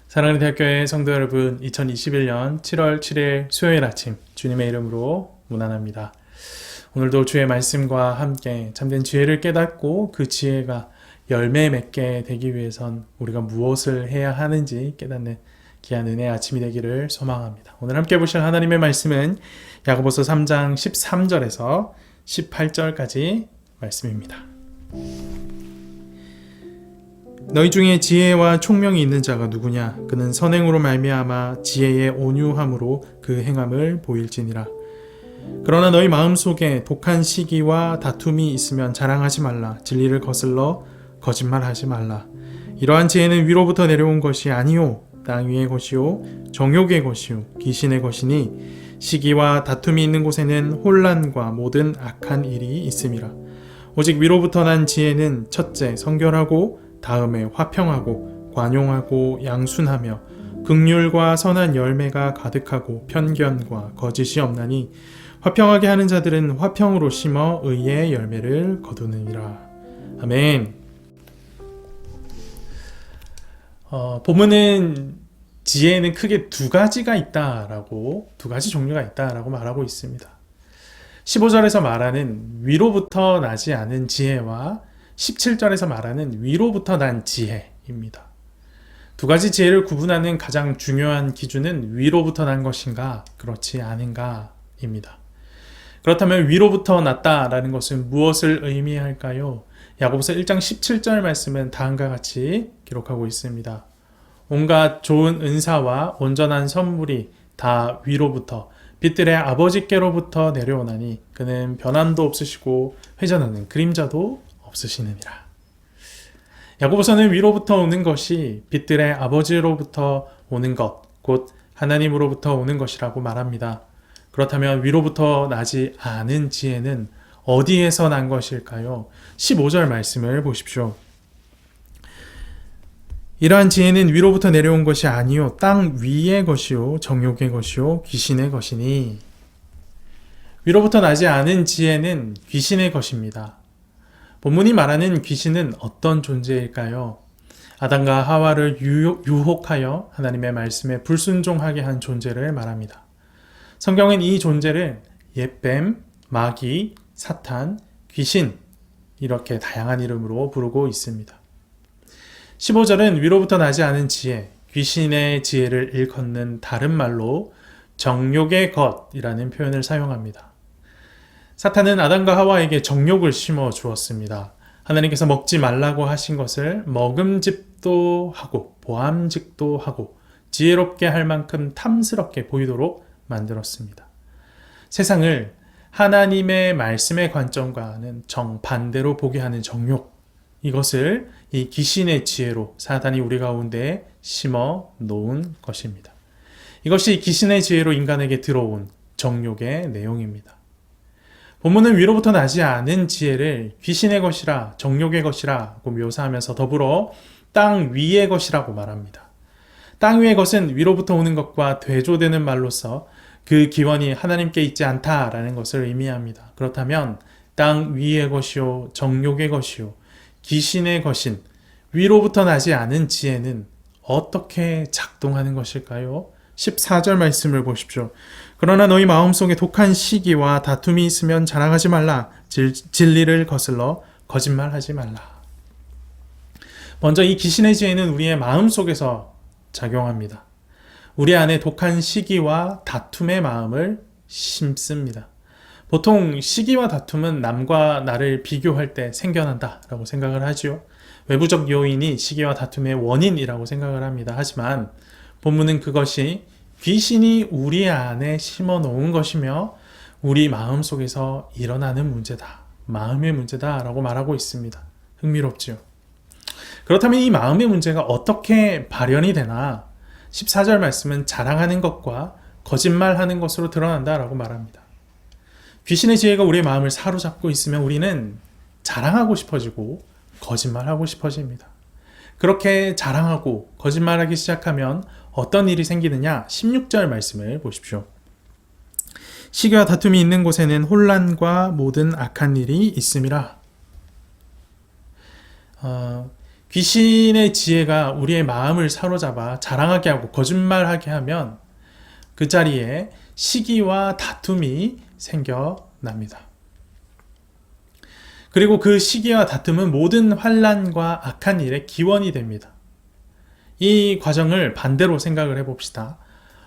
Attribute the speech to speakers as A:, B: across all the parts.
A: 사랑하는 대학교의 성도 여러분, 2021년 7월 7일 수요일 아침 주님의 이름으로 문안합니다. 오늘도 주의 말씀과 함께 참된 지혜를 깨닫고 그 지혜가 열매 맺게 되기 위해선 우리가 무엇을 해야 하는지 깨닫는 귀한 은혜의 아침이 되기를 소망합니다. 오늘 함께 보실 하나님의 말씀은 야고보서 3장 13절에서 18절까지 말씀입니다. 너희 중에 지혜와 총명이 있는 자가 누구냐? 그는 선행으로 말미암아 지혜의 온유함으로 그 행함을 보일지니라. 그러나 너희 마음속에 독한 시기와 다툼이 있으면 자랑하지 말라. 진리를 거슬러 거짓말하지 말라. 이러한 지혜는 위로부터 내려온 것이 아니요 땅 위의 것이요 정욕의 것이요 귀신의 것이니 시기와 다툼이 있는 곳에는 혼란과 모든 악한 일이 있음이라. 오직 위로부터 난 지혜는 첫째 성결하고 다음에 화평하고 관용하고 양순하며 긍휼과 선한 열매가 가득하고 편견과 거짓이 없나니 화평하게 하는 자들은 화평으로 심어 의의 열매를 거두느니라. 아멘. 본문은 지혜는 크게 두 가지 종류가 있다라고 말하고 있습니다. 15절에서 말하는 위로부터 나지 않은 지혜와 17절에서 말하는 위로부터 난 지혜입니다. 두 가지 지혜를 구분하는 가장 중요한 기준은 위로부터 난 것인가, 그렇지 않은가입니다. 그렇다면 위로부터 났다라는 것은 무엇을 의미할까요? 야고보서 1장 17절 말씀은 다음과 같이 기록하고 있습니다. 온갖 좋은 은사와 온전한 선물이 다 위로부터 빛들의 아버지께로부터 내려오나니 그는 변함도 없으시고 회전하는 그림자도 없으시느니라. 야고보서는 위로부터 오는 것이 빛들의 아버지로부터 오는 것, 곧 하나님으로부터 오는 것이라고 말합니다. 그렇다면 위로부터 나지 않은 지혜는 어디에서 난 것일까요? 15절 말씀을 보십시오. 이러한 지혜는 위로부터 내려온 것이 아니요 땅 위의 것이요 정욕의 것이요 귀신의 것이니. 위로부터 나지 않은 지혜는 귀신의 것입니다. 본문이 말하는 귀신은 어떤 존재일까요? 아담과 하와를 유혹하여 하나님의 말씀에 불순종하게 한 존재를 말합니다. 성경은 이 존재를 옛뱀, 마귀, 사탄, 귀신 이렇게 다양한 이름으로 부르고 있습니다. 15절은 위로부터 나지 않은 지혜, 귀신의 지혜를 일컫는 다른 말로 정욕의 것이라는 표현을 사용합니다. 사탄은 아담과 하와에게 정욕을 심어 주었습니다. 하나님께서 먹지 말라고 하신 것을 먹음직도 하고 보암직도 하고 지혜롭게 할 만큼 탐스럽게 보이도록 만들었습니다. 세상을 하나님의 말씀의 관점과는 정반대로 보게 하는 정욕, 이것을 이 귀신의 지혜로 사탄이 우리 가운데 심어 놓은 것입니다. 이것이 귀신의 지혜로 인간에게 들어온 정욕의 내용입니다. 본문은 위로부터 나지 않은 지혜를 귀신의 것이라 정욕의 것이라고 묘사하면서 더불어 땅 위의 것이라고 말합니다. 땅 위의 것은 위로부터 오는 것과 대조되는 말로서 그 기원이 하나님께 있지 않다라는 것을 의미합니다. 그렇다면 땅 위의 것이요 정욕의 것이요 귀신의 것인 위로부터 나지 않은 지혜는 어떻게 작동하는 것일까요? 14절 말씀을 보십시오. 그러나 너희 마음속에 독한 시기와 다툼이 있으면 자랑하지 말라. 진리를 거슬러 거짓말하지 말라. 먼저 이 귀신의 지혜는 우리의 마음속에서 작용합니다. 우리 안에 독한 시기와 다툼의 마음을 심습니다. 보통 시기와 다툼은 남과 나를 비교할 때 생겨난다라고 생각을 하죠. 외부적 요인이 시기와 다툼의 원인이라고 생각을 합니다. 하지만 본문은 그것이 귀신이 우리 안에 심어 놓은 것이며 우리 마음속에서 일어나는 문제다. 마음의 문제다라고 말하고 있습니다. 흥미롭지요. 그렇다면 이 마음의 문제가 어떻게 발현이 되나? 14절 말씀은 자랑하는 것과 거짓말하는 것으로 드러난다라고 말합니다. 귀신의 지혜가 우리의 마음을 사로잡고 있으면 우리는 자랑하고 싶어지고 거짓말하고 싶어집니다. 그렇게 자랑하고 거짓말하기 시작하면 어떤 일이 생기느냐? 16절 말씀을 보십시오. 시기와 다툼이 있는 곳에는 혼란과 모든 악한 일이 있음이라. 귀신의 지혜가 우리의 마음을 사로잡아 자랑하게 하고 거짓말하게 하면 그 자리에 시기와 다툼이 생겨납니다. 그리고 그 시기와 다툼은 모든 환난과 악한 일의 기원이 됩니다. 이 과정을 반대로 생각을 해봅시다.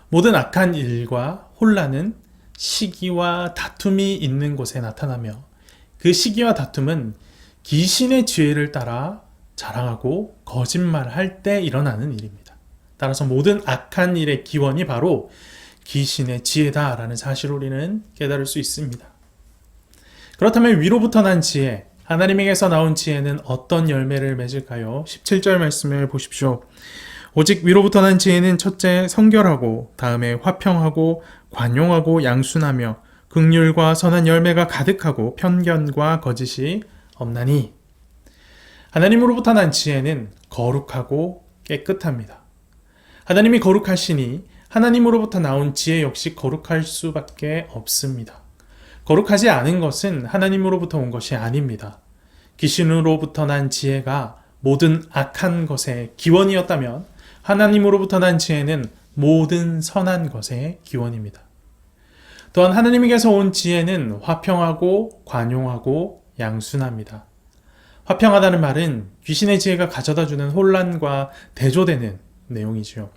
A: 모든 악한 일과 혼란은 시기와 다툼이 있는 곳에 나타나며 그 시기와 다툼은 귀신의 지혜를 따라 자랑하고 거짓말할 때 일어나는 일입니다. 따라서 모든 악한 일의 기원이 바로 귀신의 지혜다라는 사실을 우리는 깨달을 수 있습니다. 그렇다면 위로부터 난 지혜, 하나님에게서 나온 지혜는 어떤 열매를 맺을까요? 17절 말씀을 보십시오. 오직 위로부터 난 지혜는 첫째 성결하고 다음에 화평하고 관용하고 양순하며 긍휼과 선한 열매가 가득하고 편견과 거짓이 없나니. 하나님으로부터 난 지혜는 거룩하고 깨끗합니다. 하나님이 거룩하시니 하나님으로부터 나온 지혜 역시 거룩할 수밖에 없습니다. 거룩하지 않은 것은 하나님으로부터 온 것이 아닙니다. 귀신으로부터 난 지혜가 모든 악한 것의 기원이었다면 하나님으로부터 난 지혜는 모든 선한 것의 기원입니다. 또한 하나님께서 온 지혜는 화평하고 관용하고 양순합니다. 화평하다는 말은 귀신의 지혜가 가져다주는 혼란과 대조되는 내용이지요.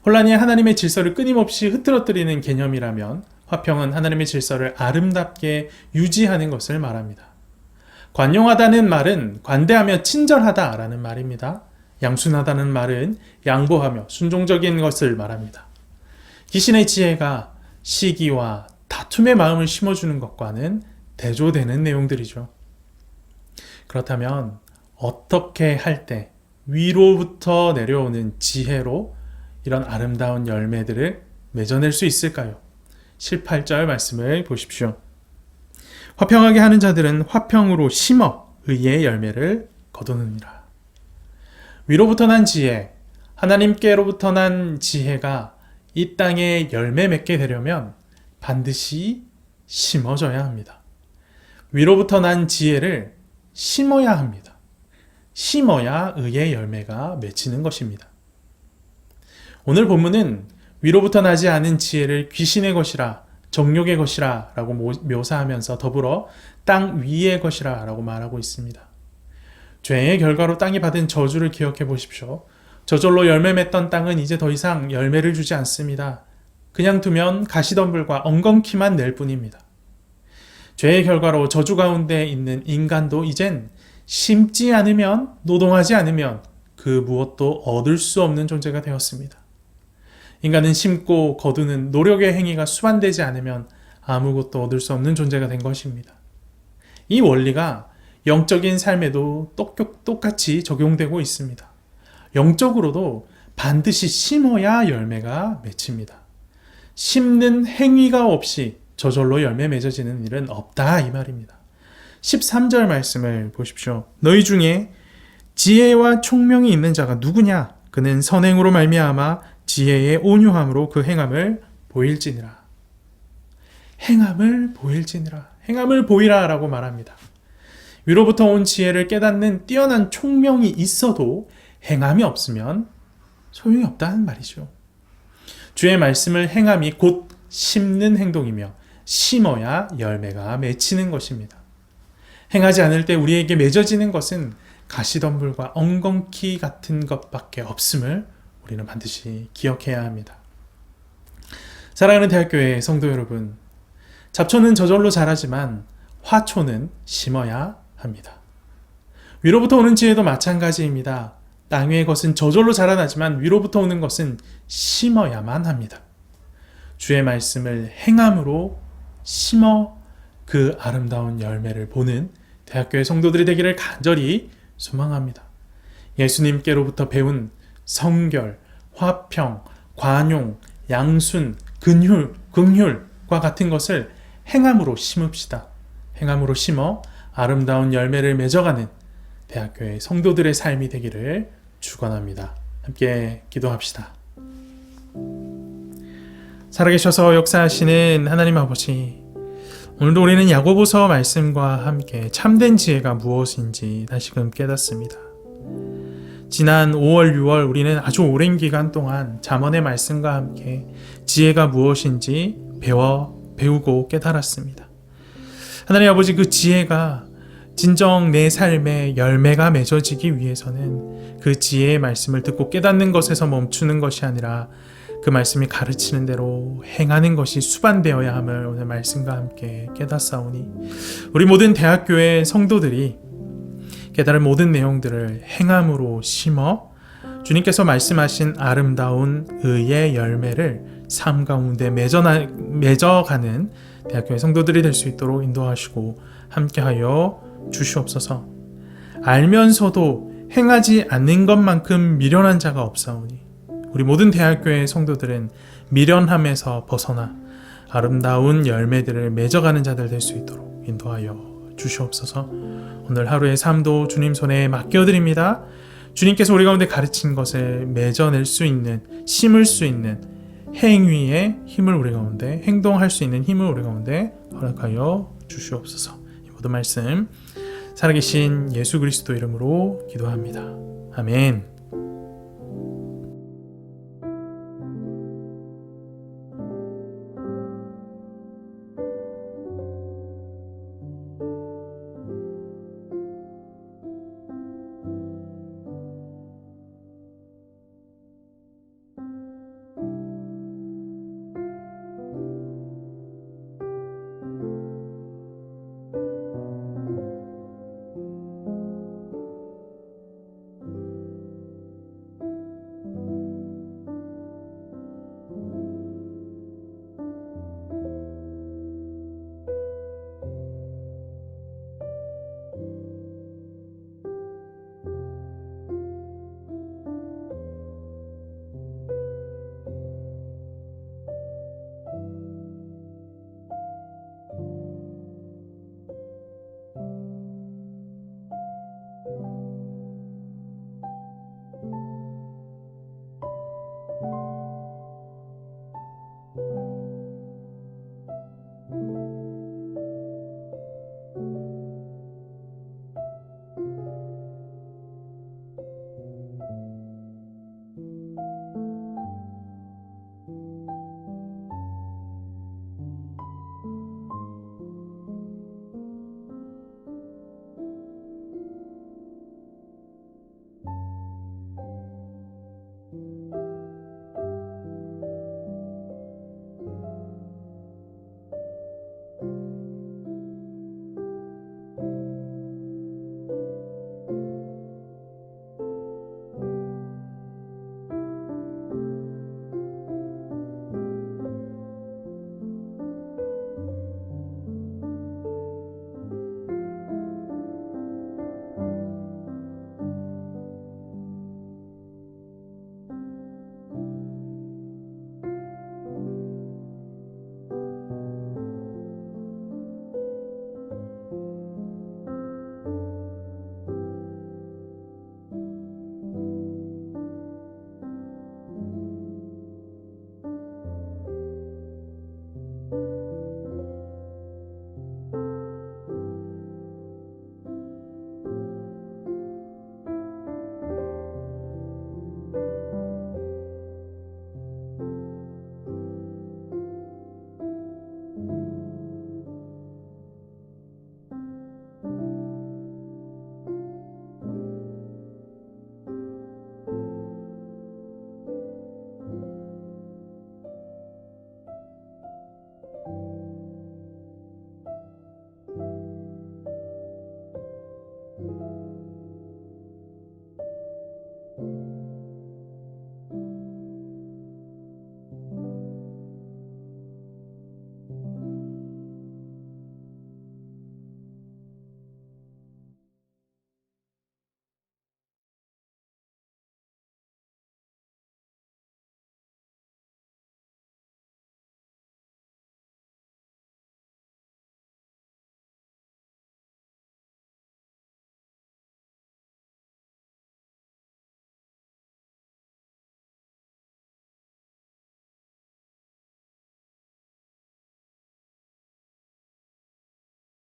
A: 혼란이 하나님의 질서를 끊임없이 흐트러뜨리는 개념이라면 화평은 하나님의 질서를 아름답게 유지하는 것을 말합니다. 관용하다는 말은 관대하며 친절하다라는 말입니다. 양순하다는 말은 양보하며 순종적인 것을 말합니다. 귀신의 지혜가 시기와 다툼의 마음을 심어주는 것과는 대조되는 내용들이죠. 그렇다면 어떻게 할 때 위로부터 내려오는 지혜로 이런 아름다운 열매들을 맺어낼 수 있을까요? 7, 8절 말씀을 보십시오. 화평하게 하는 자들은 화평으로 심어 의의 열매를 거두느니라. 위로부터 난 지혜, 하나님께로부터 난 지혜가 이 땅에 열매 맺게 되려면 반드시 심어져야 합니다. 위로부터 난 지혜를 심어야 합니다. 심어야 의의 열매가 맺히는 것입니다. 오늘 본문은 위로부터 나지 않은 지혜를 귀신의 것이라, 정욕의 것이라 라고 묘사하면서 더불어 땅 위의 것이라 라고 말하고 있습니다. 죄의 결과로 땅이 받은 저주를 기억해 보십시오. 저절로 열매 맺던 땅은 이제 더 이상 열매를 주지 않습니다. 그냥 두면 가시덤불과 엉겅퀴만 낼 뿐입니다. 죄의 결과로 저주 가운데 있는 인간도 이젠 심지 않으면, 노동하지 않으면 그 무엇도 얻을 수 없는 존재가 되었습니다. 인간은 심고 거두는 노력의 행위가 수반되지 않으면 아무것도 얻을 수 없는 존재가 된 것입니다. 이 원리가 영적인 삶에도 똑같이 적용되고 있습니다. 영적으로도 반드시 심어야 열매가 맺힙니다. 심는 행위가 없이 저절로 열매 맺어지는 일은 없다 이 말입니다. 13절 말씀을 보십시오. 너희 중에 지혜와 총명이 있는 자가 누구냐? 그는 선행으로 말미암아 지혜의 온유함으로 그 행함을 보일지니라. 행함을 보일지니라. 행함을 보이라 라고 말합니다. 위로부터 온 지혜를 깨닫는 뛰어난 총명이 있어도 행함이 없으면 소용이 없다는 말이죠. 주의 말씀을 행함이 곧 심는 행동이며 심어야 열매가 맺히는 것입니다. 행하지 않을 때 우리에게 맺어지는 것은 가시덤불과 엉겅퀴 같은 것밖에 없음을 우리는 반드시 기억해야 합니다. 사랑하는 대학교의 성도 여러분, 잡초는 저절로 자라지만 화초는 심어야 합니다. 위로부터 오는 지혜도 마찬가지입니다. 땅 위의 것은 저절로 자라나지만 위로부터 오는 것은 심어야만 합니다. 주의 말씀을 행함으로 심어 그 아름다운 열매를 보는 대학교의 성도들이 되기를 간절히 소망합니다. 예수님께로부터 배운 성결, 화평, 관용, 양순, 긍휼과 같은 것을 행함으로 심읍시다. 행함으로 심어 아름다운 열매를 맺어가는 대학교의 성도들의 삶이 되기를 축원합니다. 함께 기도합시다. 살아계셔서 역사하시는 하나님 아버지, 오늘도 우리는 야고보서 말씀과 함께 참된 지혜가 무엇인지 다시금 깨닫습니다. 지난 5월, 6월 우리는 아주 오랜 기간 동안 잠언의 말씀과 함께 지혜가 무엇인지 배우고 깨달았습니다. 하나님 아버지, 그 지혜가 진정 내 삶에 열매가 맺어지기 위해서는 그 지혜의 말씀을 듣고 깨닫는 것에서 멈추는 것이 아니라 그 말씀이 가르치는 대로 행하는 것이 수반되어야 함을 오늘 말씀과 함께 깨닫사오니 우리 모든 대학교의 성도들이 깨달은 모든 내용들을 행함으로 심어 주님께서 말씀하신 아름다운 의의 열매를 삶 가운데 맺어가는 대학교의 성도들이 될 수 있도록 인도하시고 함께하여 주시옵소서. 알면서도 행하지 않는 것만큼 미련한 자가 없사오니 우리 모든 대학교의 성도들은 미련함에서 벗어나 아름다운 열매들을 맺어가는 자들 될 수 있도록 인도하여 주시옵소서. 오늘 하루의 삶도 주님 손에 맡겨드립니다. 주님께서 우리 가운데 가르친 것을 맺어낼 수 있는, 심을 수 있는 행위의 힘을 우리 가운데, 행동할 수 있는 힘을 우리 가운데 허락하여 주시옵소서. 이 모든 말씀 살아계신 예수 그리스도 이름으로 기도합니다. 아멘.